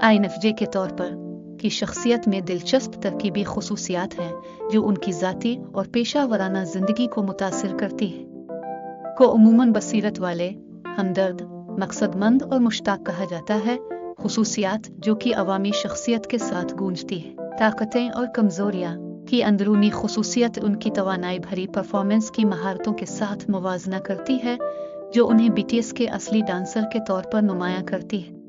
INFJ के तौर पर की शख्सियत में दिलचस्प तरकीबी खुसूसियात हैं जो उनकी ज़ाती और पेशा वराना ज़िंदगी को मुतासिर करती है। को उमूमन बसीरत वाले, हमदर्द, मकसदमंद और मुश्ताक कहा जाता है, खुसूसियात जो कि अवामी शख्सियत के साथ गूंजती है। ताकतें और कमज़ोरियाँ की अंदरूनी खुसूसियत उनकी तवानाई भरी परफॉर्मेंस की महारतों के साथ मुवाजना करती है जो उन्हें BTS के असली डांसर के तौर पर नुमायां करती है।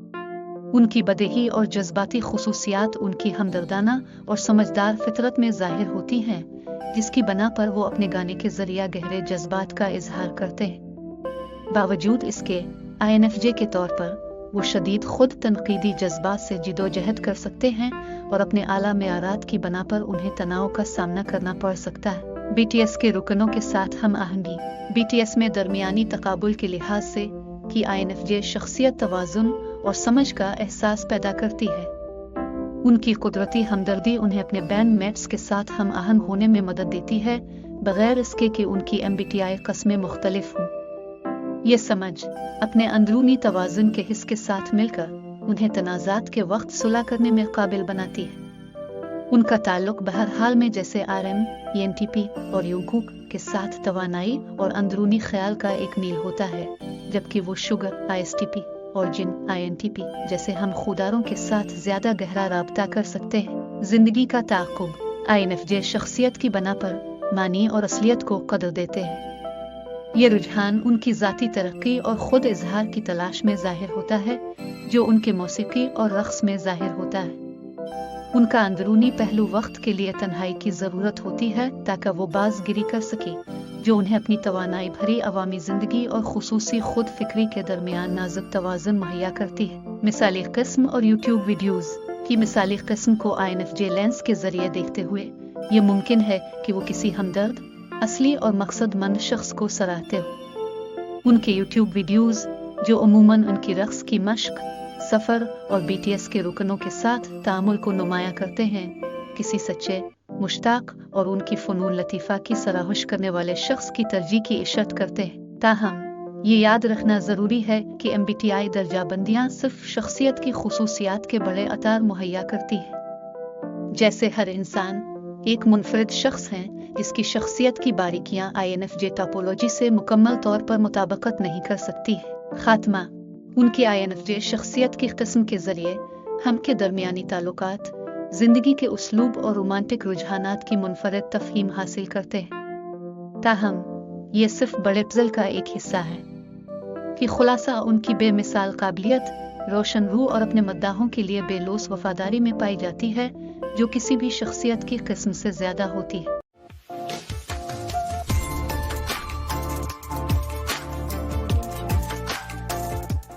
उनकी बदेही और जज्बाती खुसूसियात उनकी हमदर्दाना और समझदार फितरत में ज़ाहिर होती हैं, जिसकी बना पर वो अपने गाने के ज़रिए गहरे जज्बात का इजहार करते हैं। बावजूद इसके INFJ के तौर पर वो शदीद खुद तनकीदी जज्बात से जिदोजहद कर सकते हैं और अपने आला मेआरात की बना पर उन्हें तनाव का सामना करना पड़ सकता है। BTS के रुकनों के साथ हम आहंगी BTS में दरमियानी तकाबुल के लिहाज से कि INFJ शख्सियत तवाज़ुन और समझ का एहसास पैदा करती है। उनकी कुदरती हमदर्दी उन्हें अपने बैंड मेट्स के साथ हम आहंग होने में मदद देती है, बगैर इसके कि उनकी MBTI कस्में मुख्तलिफ हों। ये समझ अपने अंदरूनी तवाज़ुन के हिस्स के साथ मिलकर उन्हें तनाज़ात के वक्त सुलह करने में काबिल बनाती है। उनका ताल्लुक बहरहाल में जैसे RM, ENTP और यूंगकुक के साथ तवानाई और अंदरूनी ख्याल का एक मील होता है, जबकि वो शुगर ISTP और जिन INTP जैसे हम खुदारों के साथ ज्यादा गहरा राब्ता कर सकते हैं। जिंदगी का ताक़ुब INFJ शख्सियत की बना पर मानी और असलियत को कदर देते हैं। ये रुझान उनकी ज़ाती तरक्की और ख़ुद इजहार की तलाश में ज़ाहिर होता है, जो उनके मौसीकी और रक़्स में ज़ाहिर होता है। उनका अंदरूनी पहलू वक्त के लिए तन्हाई की ज़रूरत होती है ताकि वो बाज़गिरी कर सके, जो उन्हें अपनी तवानाई भरी अवामी ज़िंदगी और खुसूसी खुद फिक्री के दरमियान नाजुक तवाज़ुन मुहैया करती है। मिसाली किस्म और YouTube वीडियोज़ की मिसाली किस्म को INFJ लेंस के ज़रिए देखते हुए ये मुमकिन है कि वो किसी हमदर्द, असली और मकसदमंद शख्स को सराहते हो। उनके YouTube वीडियोज़ जो उमूमन उनकी रक़्स की मश्क, सफ़र और BTS के रुकनों के साथ तामुल को नुमायां करते हैं, किसी सच्चे, मुश्ताक और उनकी फ़नून लतीफ़ा की सराहश करने वाले शख्स की तरजीह की इशरत करते हैं। ताहम ये याद रखना ज़रूरी है कि MBTI दर्जाबंदियाँ सिर्फ शख्सियत की खुसूसियात के बड़े अतार मुहैया करती है। जैसे हर इंसान एक मुनफरिद शख्स है जिसकी शख्सियत की बारीकियाँ INFJ टोपोलॉजी से मुकम्मल तौर पर मुताबकत नहीं कर सकती है। खात्मा उनकी INFJ शख्सियत की किस्म के ज़रिए हम के दरमियानी ताल्लुकात, ज़िंदगी के उसलूब और रोमांटिक रुझानात की मुनफरिद तफ़हीम हासिल करते हैं। ताहम ये सिर्फ बड़े पज़ल का एक हिस्सा है कि खुलासा उनकी बेमिसाल काबिलियत, रोशन रूह और अपने मद्दाहों के लिए बेलौस वफादारी में पाई जाती है, जो किसी भी शख्सियत की किस्म से ज़्यादा होती है।